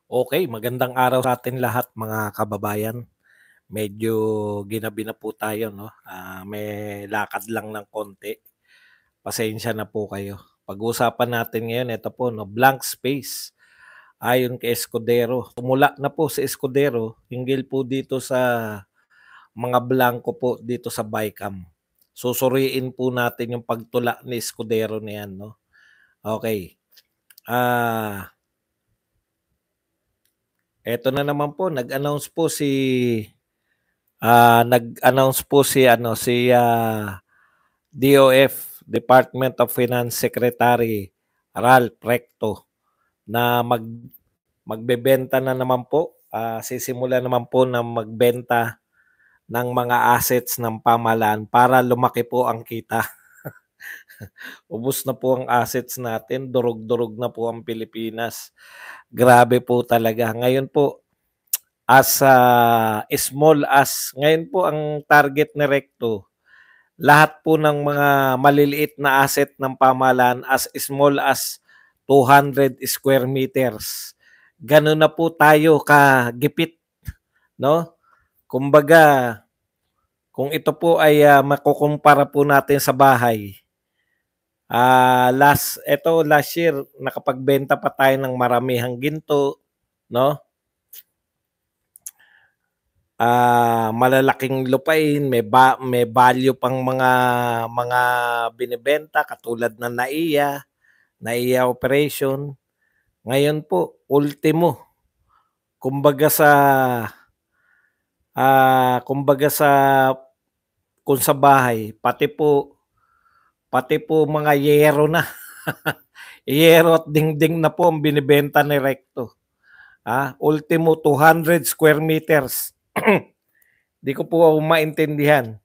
Okay, magandang araw sa atin lahat mga kababayan. Medyo ginabi na po tayo 'no, may lakad lang ng konti. Pasensya na po kayo. Pag-uusapan natin ngayon ito po 'no, blank space. Ayon kay Escudero, tumula na po si Escudero hinggil po dito sa mga blanko po dito sa BICAM. Susuriin po natin yung pagtula ni Escudero na 'yan 'no. Okay. Ah, Eto na naman po, nag-announce po si DOF, Department of Finance Secretary Ralph Recto na magbebenta na naman po, sisimula naman po na magbenta ng mga assets ng pamahalaan para lumaki po ang kita. Ubos na po ang assets natin, durog-durog na po ang Pilipinas. Grabe po talaga. Ngayon po, ngayon po ang target ni Recto, lahat po ng mga maliliit na asset ng pamahalaan as small as 200 square meters. Gano'n na po tayo kagipit, no? Kumbaga, kung ito po ay makukumpara po natin sa bahay, last year nakapagbenta pa tayo ng maramihang ginto, no? Malalaking lupain, may value pang mga binebenta katulad ng NAIA operation. Ngayon po, ultimo, kumbaga sa kumbaga sa kung sa bahay, pati po mga yero na. Yero at dingding na po ang binibenta ni Recto. Ultimo 200 square meters. Di ko po maintindihan.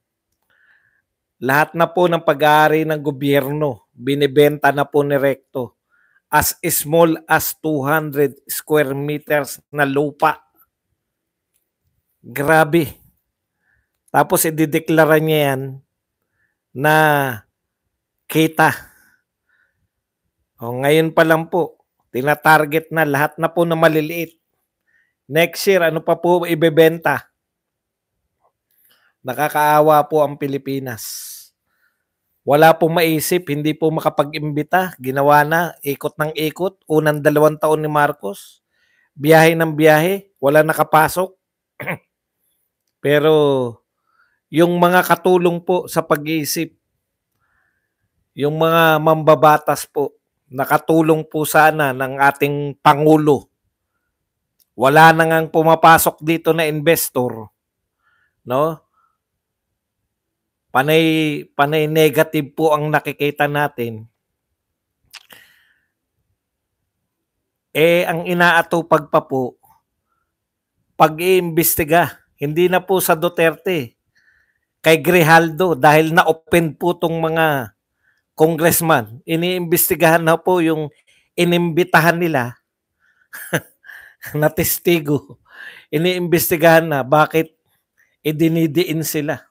Lahat na po ng pag-aari ng gobyerno, binibenta na po ni Recto as small as 200 square meters na lupa. Grabe. Tapos idideklara niya yan na kita. Ngayon pa lang po, tinatarget na lahat na po na maliliit. Next year, ano pa po ibebenta? Nakakaawa po ang Pilipinas. Wala pong maisip, hindi po makapag-imbita. Ginawa na, ikot ng ikot. Unang 2 taon ni Marcos. Biyahe ng biyahe, wala nakapasok. Pero yung mga katulong po sa pag-iisip, yung mga mambabatas po, nakatulong po sana ng ating Pangulo. Wala na ngang pumapasok dito na investor, no? Panay negative po ang nakikita natin. Ang inaatupag pa po, pag-iimbestiga, hindi na po sa Duterte, kay Grijaldo, dahil na-open po tong mga congressman, iniimbestigahan na po yung inimbitahan nila na testigo. Iniimbestigahan na bakit idinidiin sila.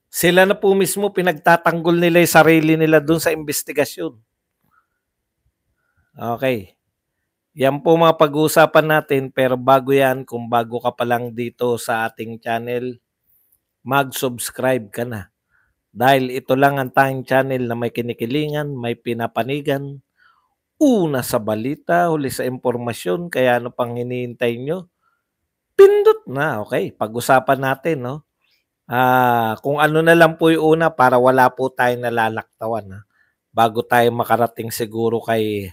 Sila na po mismo pinagtatanggol nila yung sarili nila dun sa investigasyon. Okay. Yan po mga pag-uusapan natin, pero bago yan, kung bago ka pa lang dito sa ating channel, mag-subscribe ka na. Dahil ito lang ang tanging channel na may kinikilingan, may pinapanigan, una sa balita, huli sa impormasyon, kaya ano pang hinihintay nyo? Pindot na, okay. Pag-usapan natin, no? Kung ano na lang po yung una para wala po tayong nalalaktawan, bago tayo makarating siguro kay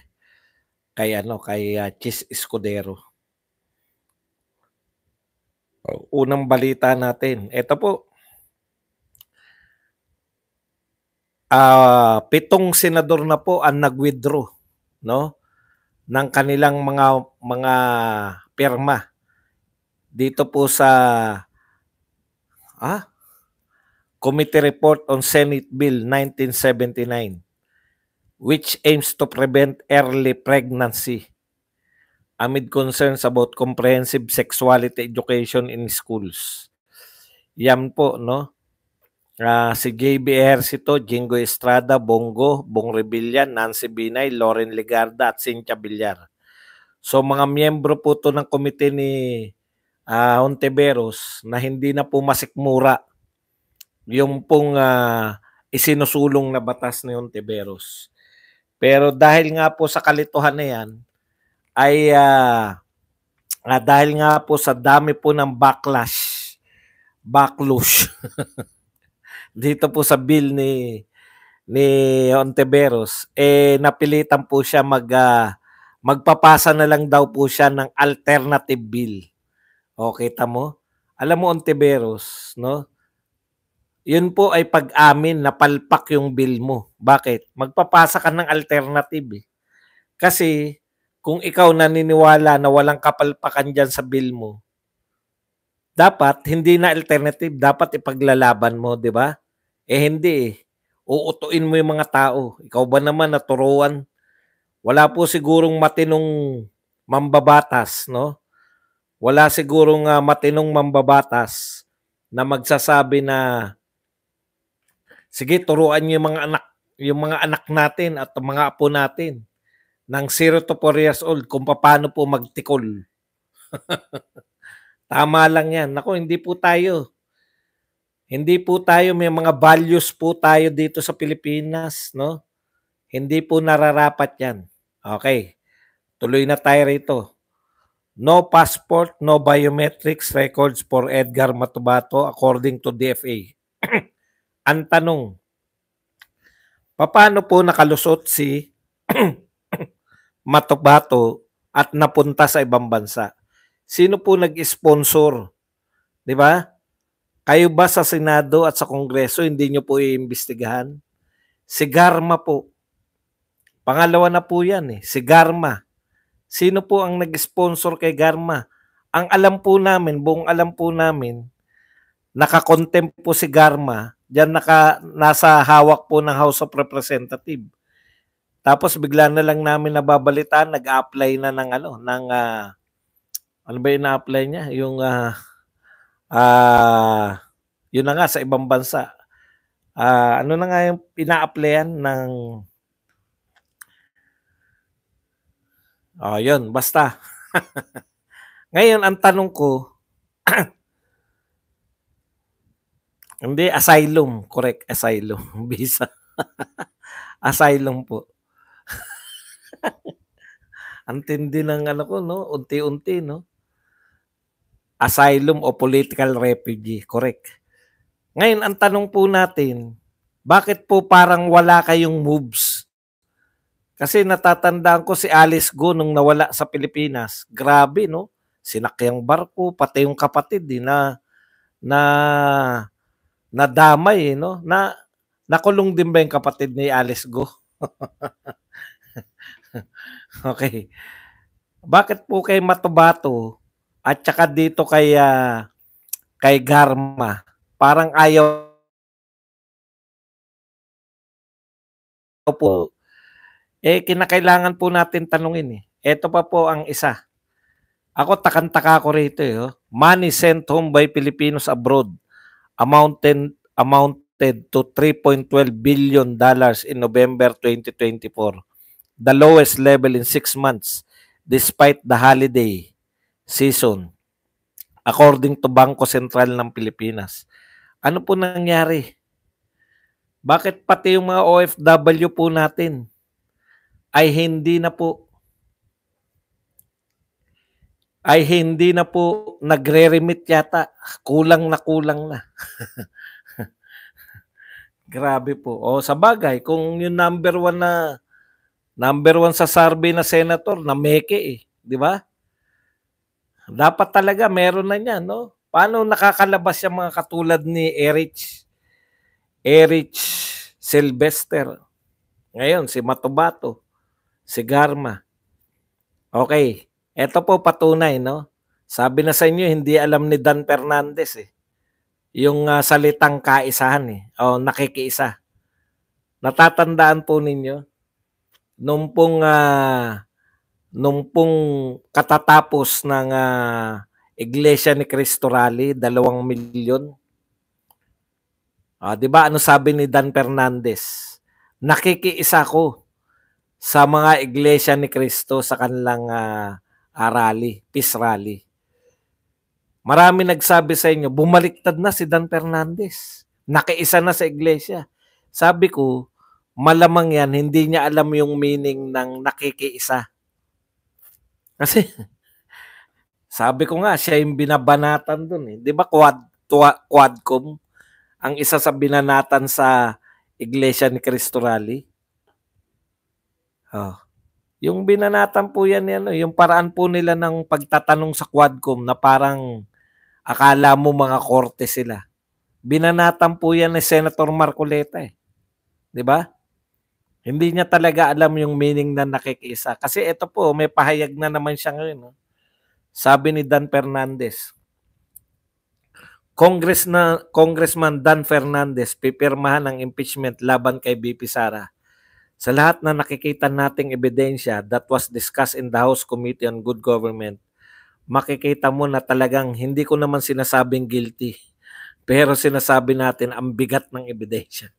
Chis Escudero. Unang balita natin. Ito po. 7 senador na po ang nag-withdraw, no, ng kanilang mga pirma dito po sa Committee Report on Senate Bill 1979, which aims to prevent early pregnancy amid concerns about comprehensive sexuality education in schools. Yan po, no? Si JB Ejercito, Jingo Estrada, Bong Revilla, Nancy Binay, Lauren Legarda at Cynthia Villar. So mga miyembro po 'to ng komite ni Hontiveros na hindi na po masikmura yung pong isinusulong na batas ni Hontiveros. Pero dahil nga po sa kalituhan na yan, ay dahil nga po sa dami po ng backlash dito po sa bill ni Hontiveros, napilitan po siya magpapasa na lang daw po siya ng alternative bill. O, kita mo? Alam mo, Hontiveros, no? Yun po ay pag-amin na palpak yung bill mo. Bakit? Magpapasa ka ng alternative. Kasi kung ikaw naniniwala na walang kapalpakan dyan sa bill mo, dapat hindi na alternative, dapat ipaglalaban mo, di ba? Hindi eh. Uutuin mo yung mga tao. Ikaw ba naman naturuan? Wala po sigurong matinong mambabatas, no? Wala sigurong matinong mambabatas na magsasabi na sige, turuan niyo yung mga anak natin at mga apo natin ng 0 to 4 years old kung paano po magtikol. Tama lang yan. Naku, hindi po tayo. Hindi po tayo, may mga values po tayo dito sa Pilipinas, no? Hindi po nararapat yan. Okay. Tuloy na tayo rito. No passport, no biometrics records for Edgar Matubato according to DFA. Ang tanong, paano po nakalusot si Matubato at napunta sa ibang bansa? Sino po nag-sponsor? 'Di ba? Kayo ba sa Senado at sa Kongreso hindi nyo po iimbestigahan? Si Garma po. Pangalawa na po yan eh. Si Garma. Sino po ang nag-sponsor kay Garma? Ang alam po namin, buong alam po namin, nakakontempt po si Garma. Diyan nasa hawak po ng House of Representatives. Tapos bigla na lang namin nababalitaan, nag-a-apply na ng ano ba yung na-apply niya? Yung yun na nga sa ibang bansa. Ano na nga yung ina-applyan ng yun, basta. Ngayon, ang tanong ko, hindi, asylum. Correct, asylum. Visa. Asylum po. Ang tindi ng ko, no? Unti-unti, no? Asylum o political refugee. Correct. Ngayon, ang tanong po natin, bakit po parang wala kayong moves? Kasi natatandaan ko si Alice Go nung nawala sa Pilipinas. Grabe, no? Sinakyang barko, pati yung kapatid na nadamay, no? Nakulong din ba yung kapatid ni Alice Go? Okay. Bakit po kay Matubato at saka dito kay Garma, parang ayaw po. Kinakailangan po natin tanungin eh. Ito pa po ang isa. Ako takang-taka ko rito eh. Money sent home by Filipinos abroad amounted to $3.12 billion in November 2024. The lowest level in 6 months despite the holiday season according to Bangko Sentral ng Pilipinas. Ano po nangyari? Bakit pati yung mga OFW po natin ay hindi na po nagre-remit yata. Kulang na. Grabe po. Sa bagay, kung yung number one sa survey na senator, na meke eh. Di ba? Dapat talaga meron na niyan, no? Paano nakakalabas yung mga katulad ni Erich Sylvester? Ngayon, si Matubato, si Garma. Okay. Ito po patunay, no? Sabi na sa inyo, hindi alam ni Dan Fernandez eh. Yung salitang kaisahan eh. O nakikiisa. Natatandaan po ninyo, nung pong katatapos ng Iglesia ni Cristo Rally, 2 milyon. Di ba ano sabi ni Dan Fernandez? Nakikiisa ko sa mga Iglesia ni Cristo sa kanilang rally, peace rally. Marami nagsabi sa inyo, bumaliktad na si Dan Fernandez. Nakiisa na sa iglesia. Sabi ko, malamang yan, hindi niya alam yung meaning ng nakikiisa. Kasi, sabi ko nga, siya yung binabanatan dun eh. Di ba Quadcom? Ang isa sa binanatan sa Iglesia ni Cristo Rally. Oh. Yung binanatan po yan, yung paraan po nila ng pagtatanong sa Quadcom na parang akala mo mga korte sila. Binanatan po yan ni Senator Marcoleta eh. Di ba? Hindi niya talaga alam yung meaning na nakikiisa. Kasi ito po, may pahayag na naman siya ngayon. No? Sabi ni Dan Fernandez, Congressman Dan Fernandez pipirmahan ang impeachment laban kay BP Sara. Sa lahat na nakikita nating ebidensya that was discussed in the House Committee on Good Government, makikita mo na talagang hindi ko naman sinasabing guilty. Pero sinasabi natin ang bigat ng ebidensya.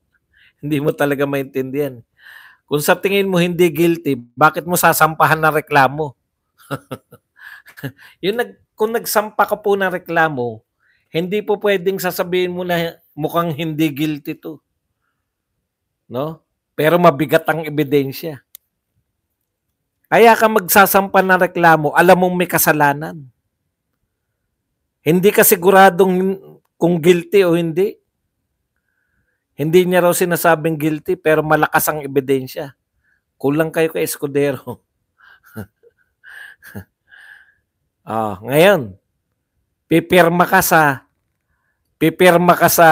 Hindi mo talaga maintindihan. Kung sa tingin mo hindi guilty, bakit mo sasampahan ng reklamo? Kung nagsampa ka po ng reklamo, hindi po pwedeng sasabihin mo na mukhang hindi guilty to. No? Pero mabigat ang ebidensya. Kaya ka magsasampa ng reklamo, alam mong may kasalanan. Hindi ka siguradong kung guilty o hindi. Hindi niya raw sinasabing guilty pero malakas ang ebidensya. Kulang kayo kay Escudero. Ngayon, pipirma ka sa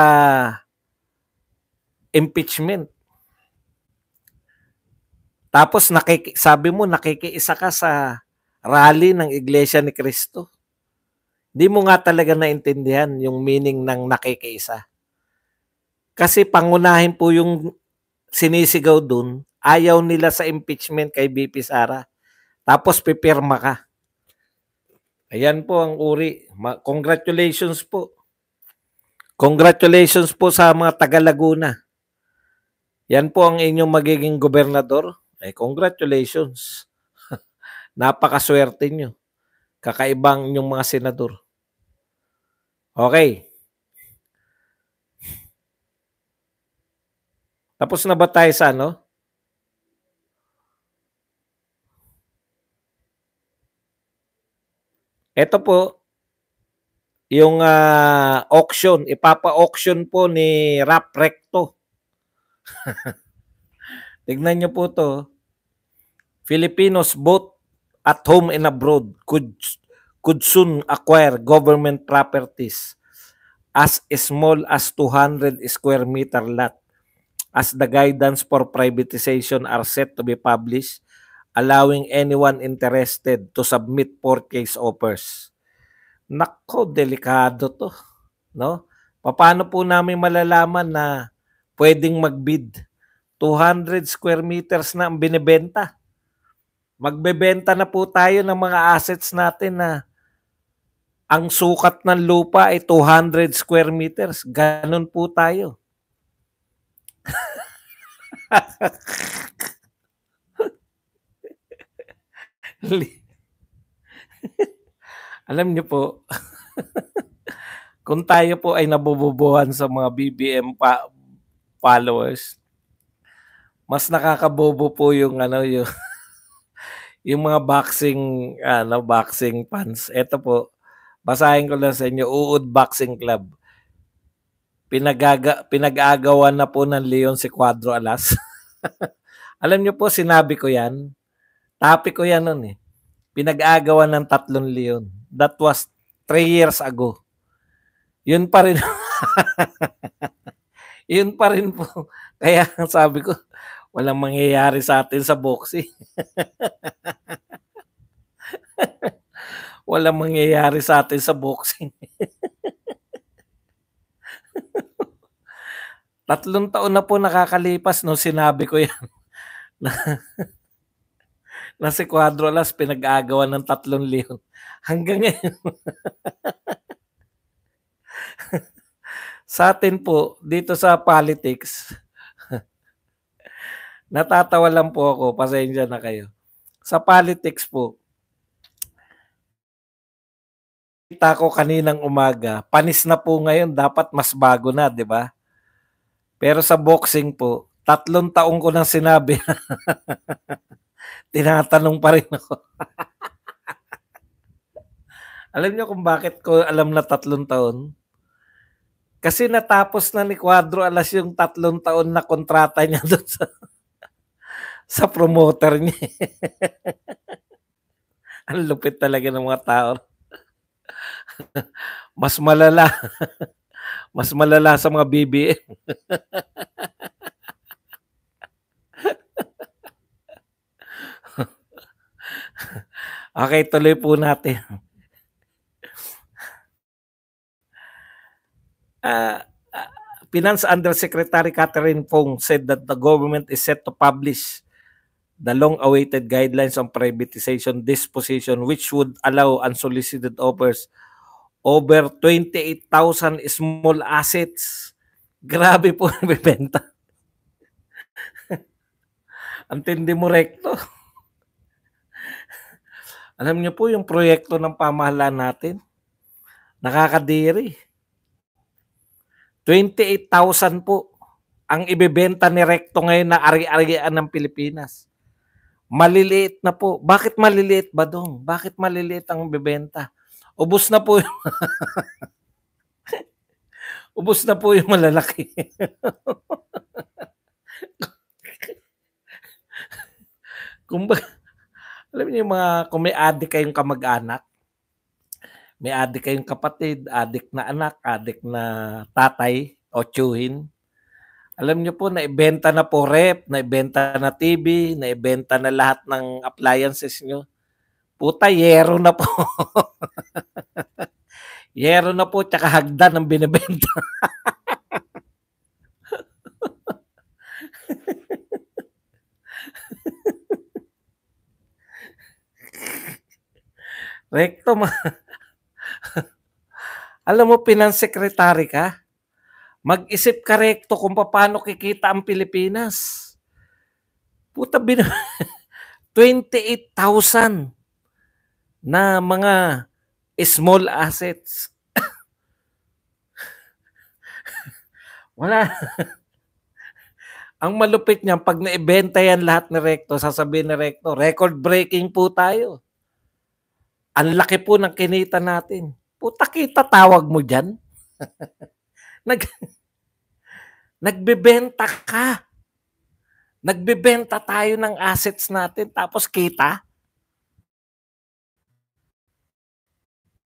impeachment. Tapos sabi mo nakikiisa ka sa rally ng Iglesia ni Cristo. Di mo nga talaga naintindihan yung meaning ng nakikiisa. Kasi pangunahin po yung sinisigaw dun, ayaw nila sa impeachment kay BP Sara. Tapos pipirma ka. Ayan po ang uri. Congratulations po. Congratulations po sa mga taga Laguna. Yan po ang inyong magiging gobernador. Congratulations. Napakaswerte nyo. Kakaibang inyong mga senador. Okay. Tapos na ba tayo sa ano? Ito po, yung auction, ipapa-auction po ni Rap Recto. Tignan nyo po to. Filipinos both at home and abroad could soon acquire government properties as small as 200 square meter lot as the guidance for privatization are set to be published, allowing anyone interested to submit purchase offers. Nako, delikado to, no? Paano po namin malalaman na pwedeng magbid? 200 square meters na ang binibenta. Magbebenta na po tayo ng mga assets natin na ang sukat ng lupa ay 200 square meters. Ganon po tayo. Alam niyo po, kung tayo po ay nabububuhan sa mga BBM followers, mas nakakabobo po yung yung mga boxing fans. Ito po, basahin ko lang sa inyo, Uod Boxing Club. Pinag-aagawan na po ng Leon si Cuadro Alas. Alam niyo po, sinabi ko yan. Topic ko yan nun eh. Pinag-aagawan ng 3 Leon. That was 3 years ago. Yun pa rin. Yun pa rin po. Kaya sabi ko, walang mangyayari sa atin sa boxing. Walang mangyayari sa atin sa boxing. 3 taon na po nakakalipas no sinabi ko yan. Na si Cuadro Alas pinag-aagawan ng 3 Leon. Hanggang ngayon. Sa atin po, dito sa politics, natatawa lang po ako, pasensya na kayo. Sa politics po, Kita ko kaninang umaga, panis na po ngayon, dapat mas bago na, 'di ba? Pero sa boxing po, 3 taon ko nang sinabi, tinatanong pa rin ako. Alam niyo kung bakit ko alam na 3 taon? Kasi natapos na ni Cuadro Alas yung 3 taon na kontrata niya dun sa promoter niya. Ang lupit talaga ng mga tao. Mas malala. Mas malala sa mga BBM. Okay, tuloy po natin. Finance Undersecretary Catherine Fong said that the government is set to publish the long-awaited guidelines on privatization disposition which would allow unsolicited offers over 28,000 small assets. Grabe po ang bibenta. Ang tindi mo, Recto. Alam niyo po yung proyekto ng pamahalaan natin, nakakadiri. 28,000 po ang ibebenta ni Recto ngayon na ari-arian ng Pilipinas. Maliliit na po. Bakit maliliit ba dong? Bakit maliliit ang bebenta? Ubus na po yung ubus na po yung malalaki. Alam niyo yung kung may adik kayong kamag-anak, may adik kayong kapatid, adik na anak, adik na tatay o tiyuhin, alam niyo po, naibenta na po rep, naibenta na TV, naibenta na lahat ng appliances niyo. Puta, yero na po. Yero na po, tsaka hagdan ang binibenta. Recto, alam mo, finance secretary ka, mag-isip ka, Recto, kung paano kikita ang Pilipinas. Puta, 28,000 na mga small assets. Wala. Ang malupit niyan, pag naibenta yan lahat ni Recto, sasabihin ni Recto, record-breaking po tayo. Ang laki po ng kinita natin. Puta, kita tawag mo dyan. Nagbebenta ka. Nagbebenta tayo ng assets natin, tapos kita.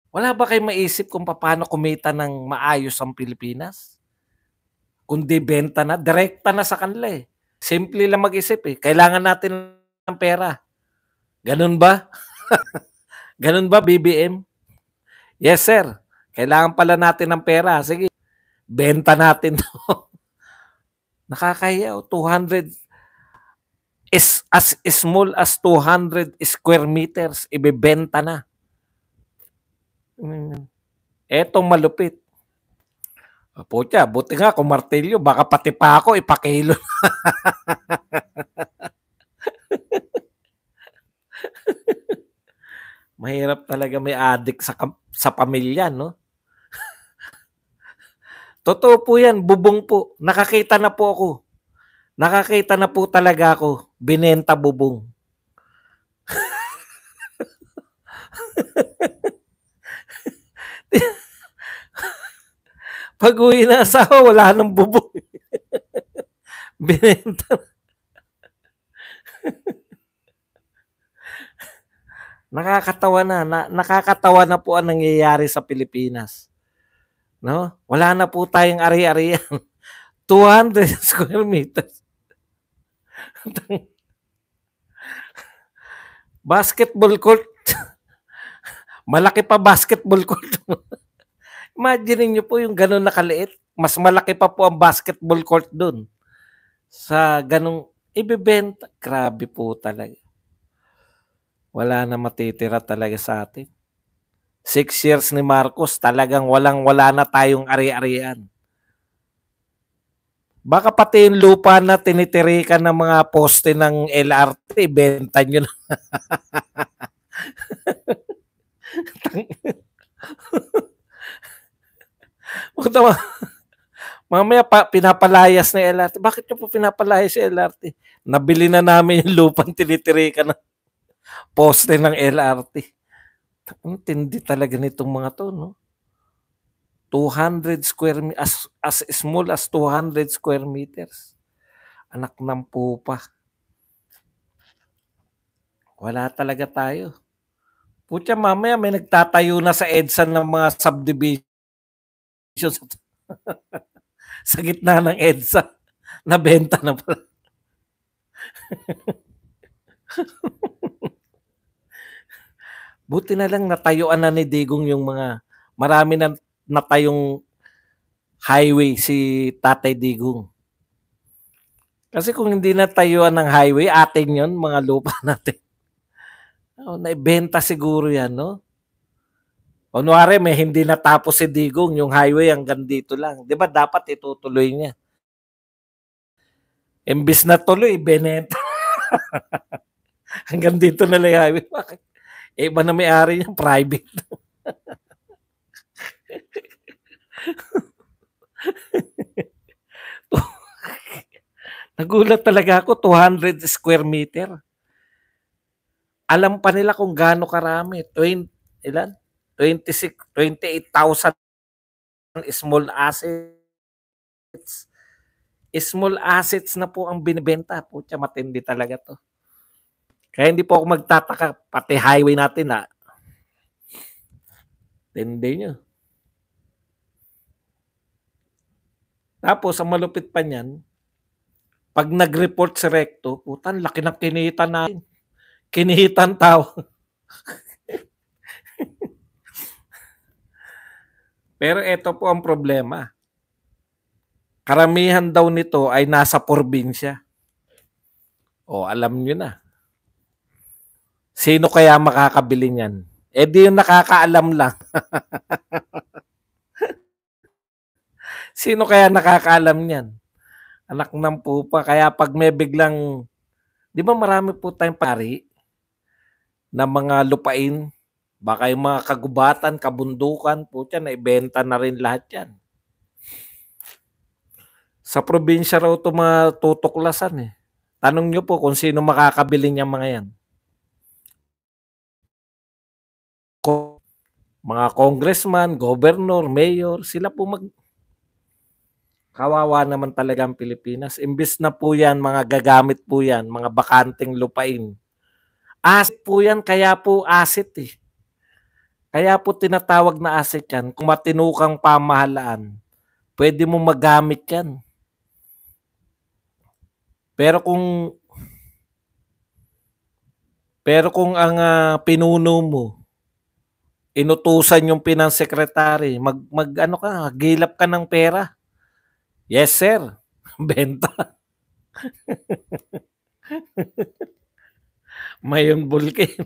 Wala ba kayo maisip kung paano kumita ng maayos ang Pilipinas? Kundi benta na, direkta na sa kanila eh. Simple lang mag-isip eh. Kailangan natin ng pera. Ganun ba? Ganun ba, BBM? Yes, sir. Kailangan pala natin ng pera. Sige, benta natin to. Nakakahiya. 200 is as small as 200 square meters. Ibebenta na. Etong malupit. Pucha, buti nga kung martilyo, baka pati pa ako ipakilo. Mahirap talaga may adik sa pamilya, no? Totoo po yan, bubong po. Nakakita na po ako. Nakakita na po talaga ako. Binenta bubong. Pag uwi na asawa, wala nang bubong. Binenta. Nakakatawa na. Nakakatawa na po ang nangyayari sa Pilipinas. No? Wala na po tayong ari-arian. 200 square meters. Basketball court. Malaki pa basketball court. Imagine niyo po yung ganun na kaliit. Mas malaki pa po ang basketball court doon. Sa ganung ibebenta. Grabe po talaga. Wala na matitira talaga sa atin. 6 years ni Marcos, talagang wala na tayong ari-arian. Baka pati yung lupa na tinitirikan ng mga poste ng LRT, benta nyo na. Puta, mamaya pinapalayas na LRT. Bakit nyo po pinapalayas si LRT? Nabili na namin yung lupang tinitirikan ng poste ng LRT. Ang tindi talaga nitong mga to, no? 200 square as small as 200 square meters. Anak ng pupa. Wala talaga tayo. Putya, mamaya may nagtatayo na sa EDSA ng mga subdivision sa gitna ng EDSA. Nabenta na pala. Buti na lang natayuan na ni Digong yung mga marami na natayong highway si Tatay Digong. Kasi kung hindi natayuan ng highway, atin yon mga lupa natin. Oh, naibenta siguro yan, no? Kunwari, may hindi natapos si Digong, yung highway hanggang dito lang. Di ba dapat itutuloy niya? Imbis na tuloy, benenta. Hanggang dito na lang yung highway. Bakit? Iba na may-ari niya, private. Nagulat talaga ako, 200 square meter. Alam pa nila kung gaano karami. 28,000 small assets. Small assets na po ang binibenta. Putya, matindi talaga to. Kaya hindi po ako magtataka, pati highway natin na tindi nyo. Tapos, ang malupit pa niyan, pag nag-report si Recto, putan, laki ng kinita natin. Kinihitan tao. Pero ito po ang problema. Karamihan daw nito ay nasa probinsya. O, alam nyo na. Sino kaya makakabili niyan? Eh di yung nakakaalam lang. Sino kaya nakakaalam niyan? Anak ng pupa. Kaya pag may biglang, di ba marami po tayong pari na mga lupain, baka yung mga kagubatan, kabundukan, putya, naibenta na rin lahat yan. Sa probinsya raw ito matutuklasan eh. Tanong nyo po kung sino makakabili niya mga yan. Mga congressman, governor, mayor, sila po kawawa naman talaga ang Pilipinas. Imbis na po yan, mga gagamit po yan, mga bakanting lupain. Asset po yan, kaya po asset eh. Kaya po tinatawag na asset yan. Kung matinukang pamahalaan, pwede mo magamit yan. Pero kung ang pinuno mo, inutusan yung finance secretary, ano ka, gilap ka ng pera. Yes, sir. Benta. Mayon Volcano.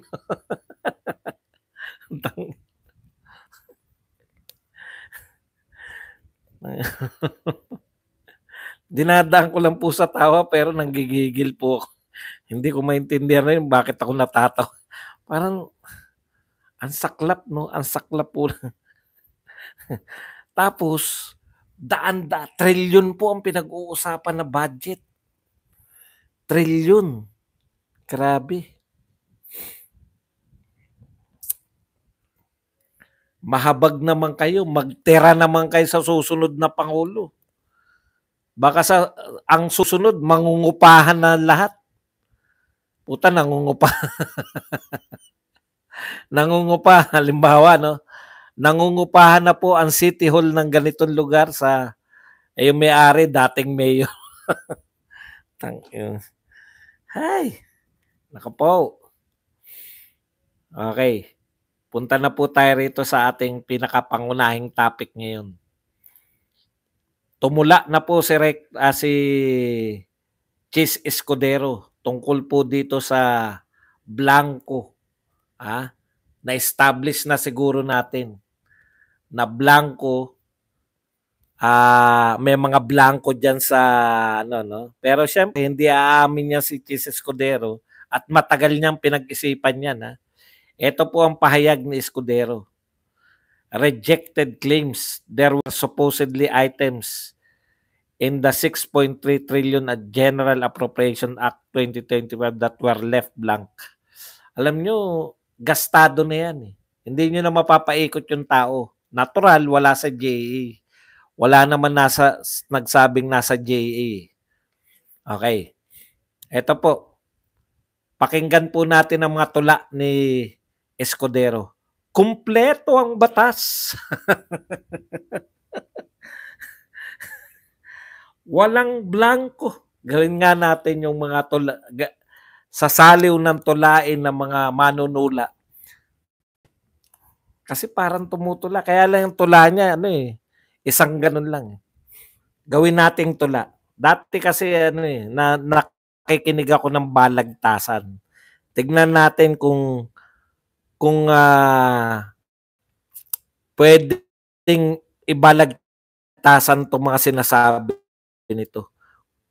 Dinadaan ko lang po sa tawa pero nanggigigil po ako. Hindi ko maintindihan rin bakit ako natatawa. Parang ang saklap, no? Ang saklap po. Tapos, trilyon po ang pinag-uusapan na budget. Trilyon. Grabe. Mahabag naman kayo. Magtira naman kayo sa susunod na Pangulo. Baka ang susunod, mangungupahan na lahat. Puta, nangungupahan. Nangungupahan, halimbawa, no? Nangungupahan na po ang City Hall ng ganitong lugar sa yung may-ari, dating mayor. Hay, nakapo. Okay. Punta na po tayo rito sa ating pinakapangunahing topic ngayon. Tumula na po si Chis Escudero tungkol po dito sa Blanco. Na-establish na siguro natin na Blanco, may mga Blanco dyan sa no. Pero syempre hindi aamin niya si Chis Escudero at matagal niyang pinag-isipan yan. Ito po ang pahayag ni Escudero. rejected claims. There were supposedly items in the 6.3 trillion at General Appropriation Act 2025 that were left blank. Alam nyo, gastado na yan eh. Hindi nyo na mapapaikot yung tao. Natural, wala sa JA. Wala naman nagsabing nasa JA. Okay. Ito po. Pakinggan po natin ang mga tula ni Escudero. Kumpleto ang batas. Walang blanco. Gawin nga natin yung mga tula. Sasaliw ng tulain ng mga manunula. Kasi parang tumutula. Kaya lang yung tula niya, isang ganun lang. Gawin nating tula. Dati kasi nakikinig ako ng balagtasan. Tignan natin kung pwedeng ibalagtasan itong mga sinasabi nito.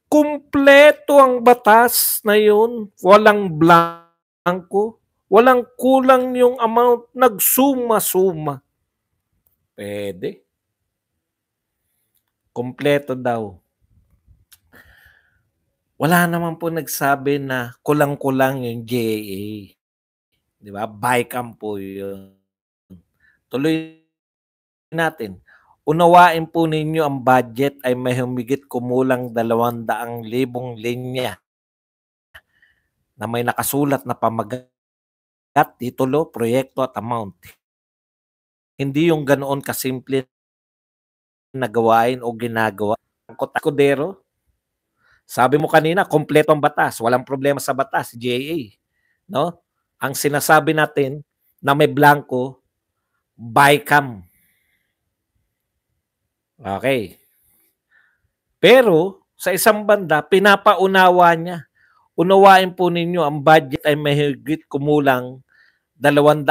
Kumpleto ang batas na yun. Walang blanco. Walang kulang yung amount. Nagsuma-suma. Pwede. Kumpleto daw. Wala naman po nagsabi na kulang-kulang yung JA. Di ba? BICAM po yun. Tuloy natin. Unawain po ninyo ang budget ay may humigit kumulang 200,000 linya na may nakasulat na pamagat, titulo, proyekto at amount. Hindi yung ganoon kasimple na gawain o ginagawa. Escudero, sabi mo kanina, kompleto ang batas. Walang problema sa batas, JA. No? Ang sinasabi natin na may blanco, BICAM. Okay. Pero, sa isang banda, pinapaunawa niya. Unawain po ninyo, ang budget ay may higit kumulang 200,000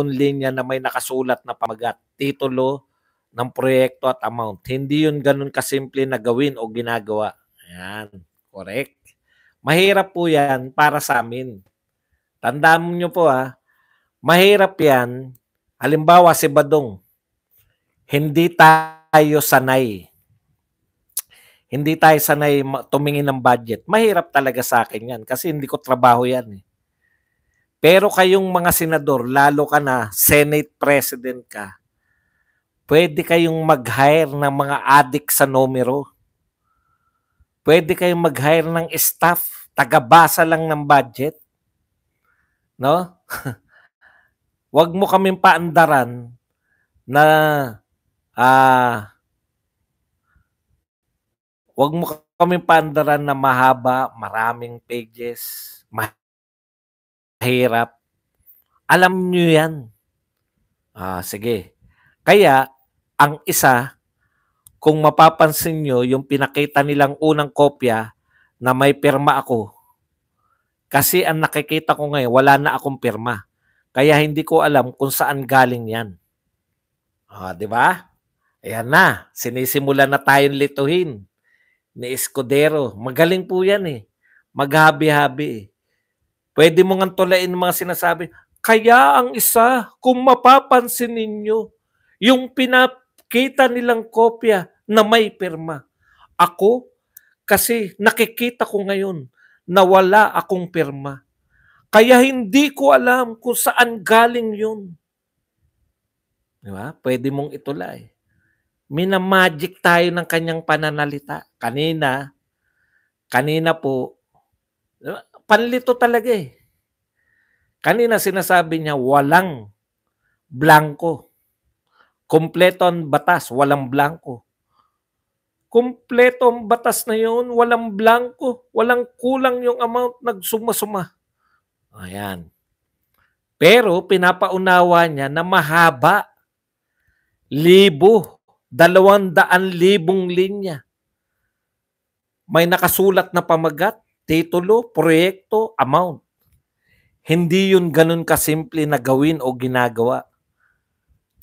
linya na may nakasulat na pamagat, titulo ng proyekto at amount. Hindi yun ganun kasimple na gawin o ginagawa. Ayan, correct. Mahirap po yan para sa amin. Tandaan nyo po mahirap yan. Halimbawa si Badong, hindi tayo sanay. Hindi tayo sanay tumingin ng budget. Mahirap talaga sa akin yan kasi hindi ko trabaho yan eh. Pero kayong mga senador, lalo ka na Senate President ka, pwede kayong mag-hire ng mga adik sa numero. Pwede kayong mag-hire ng staff, tagabasa lang ng budget. No? Huwag mo kaming paandaran na huwag mo kaming paandaran na mahaba, maraming pages, mahirap. Alam nyo yan. Sige. Kaya, ang isa, kung mapapansin nyo, yung pinakita nilang unang kopya na may pirma ako. Kasi ang nakikita ko ngayon, wala na akong pirma. Kaya hindi ko alam kung saan galing yan. Di ba? Ayan na. Sinisimula na tayong lituhin ni Escudero. Magaling po yan eh. Maghabi-habi eh. Pwede mo nga tulain mga sinasabi. Kaya ang isa, kung mapapansin ninyo, yung pinakita nilang kopya na may pirma. Ako, kasi nakikita ko ngayon na wala akong pirma. Kaya hindi ko alam kung saan galing yun. Diba? Pwede mong itulay. Minamagic tayo ng kanyang pananalita. Kanina po, panlito talaga eh. Kanina sinasabi niya, walang blanco. Kompleto ang batas, walang blanco. Kompleto ang batas na yun, walang blanco. Walang kulang yung amount, nagsuma-suma. Ayan. Pero pinapaunawa niya na mahaba. 200,000 linya. May nakasulat na pamagat, titulo, proyekto, amount. Hindi yun ganun kasimple na gawin o ginagawa.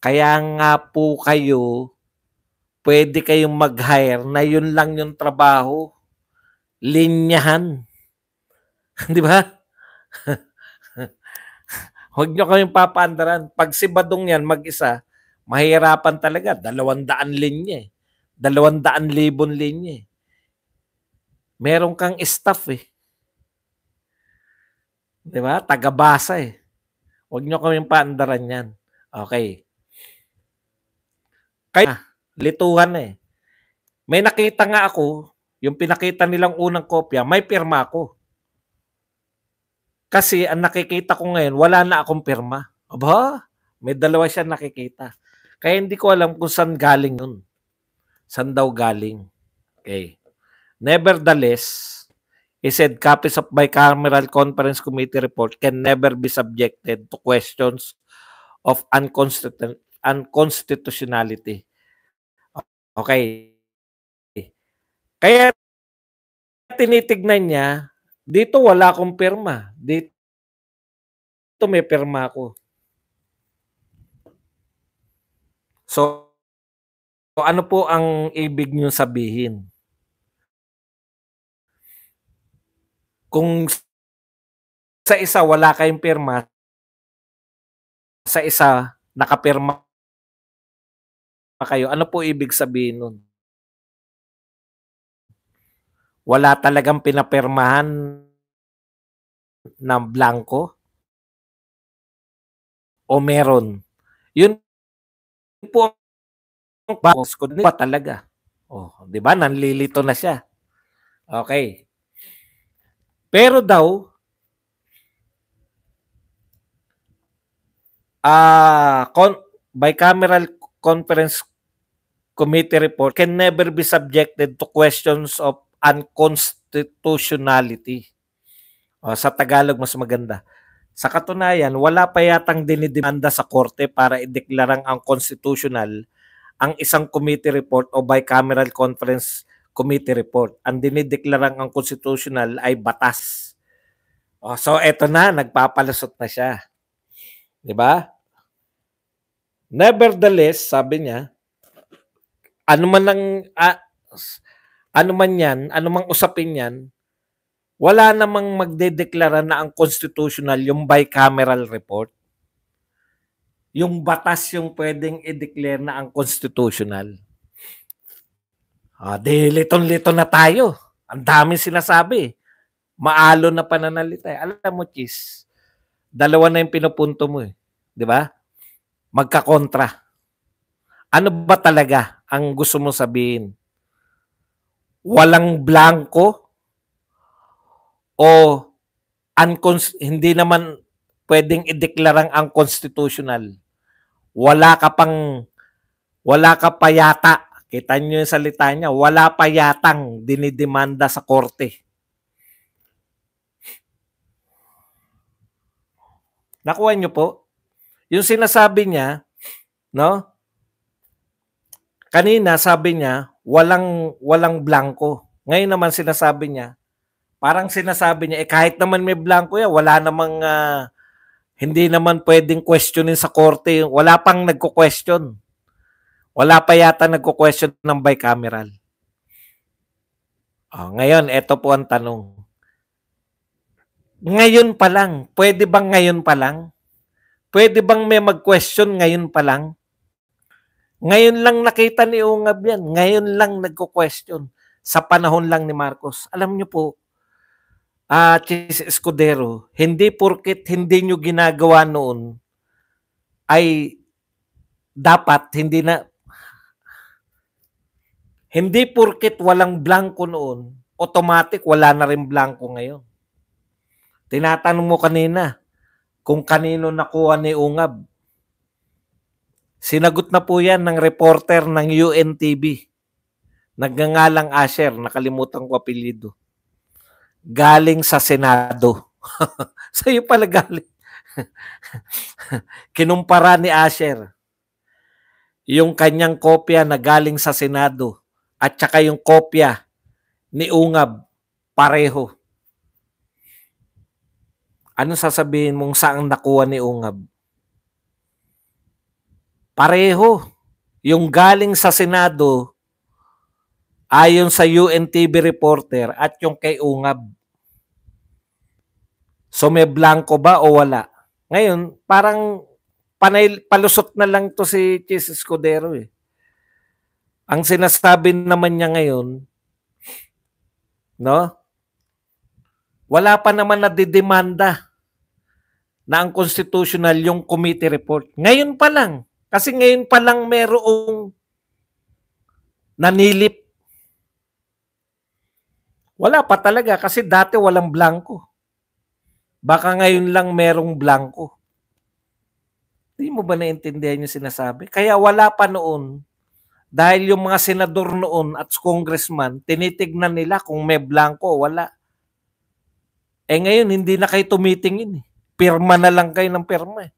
Kaya nga po kayo, pwede kayong mag-hire na yun lang yung trabaho. Linyahan. Di ba? Huwag nyo kayong papaandaran. Pag si Badong yan mag-isa, Mahirapan talaga. 200 linya eh. 200,000 linya eh. Meron kang staff eh. Di ba? Tagabasa eh. Huwag nyo kaming paandaran yan. Okay. Kaya, lituhan eh. May nakita nga ako, yung pinakita nilang unang kopya, may pirma ako. Kasi ang nakikita ko ngayon, wala na akong pirma. Aba, may dalawa siya nakikita. Kaya hindi ko alam kung saan galing yun. Saan daw galing. Okay. Nevertheless, he said copies of bicameral conference committee report can never be subjected to questions of unconstitutionality. Okay. Kaya tinitignan niya, dito wala akong pirma. Dito may pirma ko. So, ano po ang ibig niyo sabihin? Kung sa isa wala kayong pirma, sa isa nakapirma kayo, ano po ibig sabihin nun? Wala talagang pinapirmahan ng blanco? O meron? Yun po ang box ko ba talaga? Oh, 'di ba? Nanlilito na siya. Okay. Pero daw bicameral conference committee report can never be subjected to questions of unconstitutionality. Sa Tagalog, mas maganda. Sa katunayan, wala pa yatang dinidemanda sa korte para ideklarang unconstitutional ang isang committee report o bicameral conference committee report. Ang dinideklarang unconstitutional ay batas. So eto na, nagpapalusot na siya. 'Di ba? Nevertheless, sabi niya, ano man yan, ano mang usapin yan, wala namang magdedeklara na ang constitutional yung bicameral report. Yung batas yung pwedeng i-declare na ang constitutional. Di liton-lito na tayo. Ang daming sinasabi. Maalo na pananalita. Alam mo, Chis, dalawa na yung pinupunto mo eh. Di ba? Magkakontra. Ano ba talaga ang gusto mo sabihin? Walang blanco o hindi naman pwedeng ideklarang unconstitutional. Wala ka pa yata, kita nyo yung salita niya, wala pa yatang dinidemanda sa korte. Nakuha nyo po? Yung sinasabi niya, no? Kanina sabi niya, walang blanco. Ngayon naman sinasabi niya, parang sinasabi niya, kahit naman may blanco yan, wala namang, hindi naman pwedeng questionin sa korte. Wala pang nagko-question. Wala pa yata nagko-question ng bicameral. Ngayon, ito po ang tanong. Ngayon pa lang, pwede bang ngayon pa lang? Pwede bang may mag-question ngayon pa lang? Ngayon lang nakita ni Ungab yan. Ngayon lang nagko-question. Sa panahon lang ni Marcos. Alam niyo po, Chis Escudero, hindi porket hindi nyo ginagawa noon, ay dapat hindi porket walang blanco noon, automatic wala na rin blanco ngayon. Tinatanong mo kanina kung kanino nakuha ni Ungab. Sinagot na po yan ng reporter ng UNTV. Nagngangalang Asher, nakalimutan ko apelyido. Galing sa Senado. Sa'yo pala galing. Kinumpara ni Asher yung kanyang kopya na galing sa Senado at saka yung kopya ni Ungab, pareho. Ano sasabihin mong saan nakuha ni Ungab? Pareho. Yung galing sa Senado, ayon sa UNTV reporter, at yung kay Ungab. So may blanco ba o wala? Ngayon, parang panay palusot na lang to si Chis Escudero eh. Ang sinasabi naman niya ngayon, no? Wala pa naman na didemanda na ang constitutional yung committee report. Ngayon pa lang. Kasi ngayon pa lang merong nanilip. Wala pa talaga kasi dati walang blanco. Baka ngayon lang merong blanco. Hindi mo ba naintindihan yung sinasabi? Kaya wala pa noon. Dahil yung mga senador noon at congressman, tinitignan nila kung may blanco o wala. Eh ngayon, hindi na kayo tumitingin. Pirma na lang kayo ng pirma.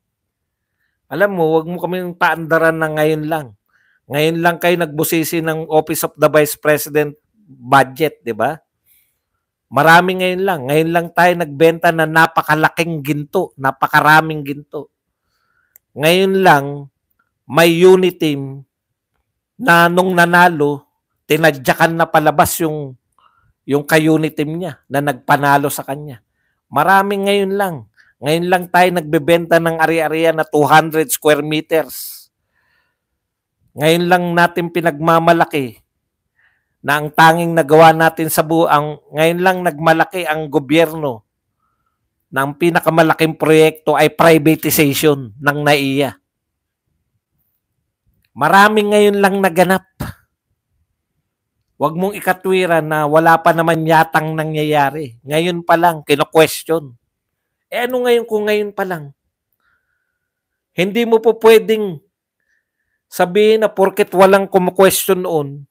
Alam mo, wag mo kaming paandaran na ngayon lang. Ngayon lang kayo nagbusisi ng Office of the Vice President budget, di ba? Marami ngayon lang. Ngayon lang tayo nagbenta na napakalaking ginto, napakaraming ginto. Ngayon lang, may unit team na nung nanalo, tinadyakan na palabas yung ka-unit team niya na nagpanalo sa kanya. Maraming ngayon lang. Ngayon lang tayo nagbebenta ng ari-arian na 200 square meters. Ngayon lang natin pinagmamalaki na ang tanging nagawa natin sa ngayon lang nagmalaki ang gobyerno na ang pinakamalaking proyekto ay privatization ng NAIA. Maraming ngayon lang naganap. Huwag mong ikatwiran na wala pa naman yatang nangyayari. Ngayon pa lang, kino-question. Eh ano ngayon kung ngayon pa lang? Hindi mo po pwedeng sabihin na porket walang kumu-question noon.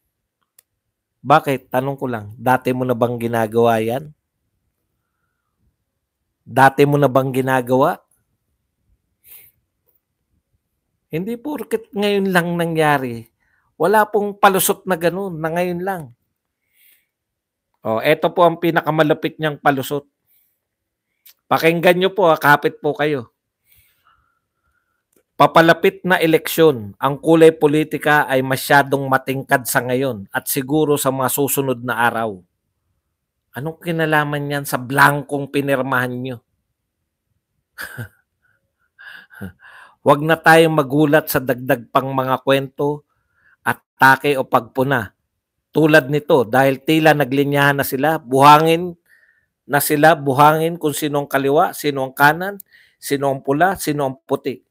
Bakit? Tanong ko lang. Dati mo na bang ginagawa yan? Dati mo na bang ginagawa? Hindi porket ngayon lang nangyari. Wala pong palusot na ganun na ngayon lang. O, eto po ang pinakamalapit niyang palusot. Pakinggan niyo po, kapit po kayo. Papalapit na eleksyon, ang kulay politika ay masyadong matingkad sa ngayon at siguro sa mga susunod na araw. Anong kinalaman niyan sa blankong pinirmahan niyo? Huwag na tayong magulat sa dagdag pang mga kwento, atake o pagpuna. Tulad nito dahil tila naglinyahan na sila, buhangin kung sino ang kaliwa, sino ang kanan, sino ang pula, sino ang puti.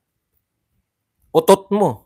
Utot mo.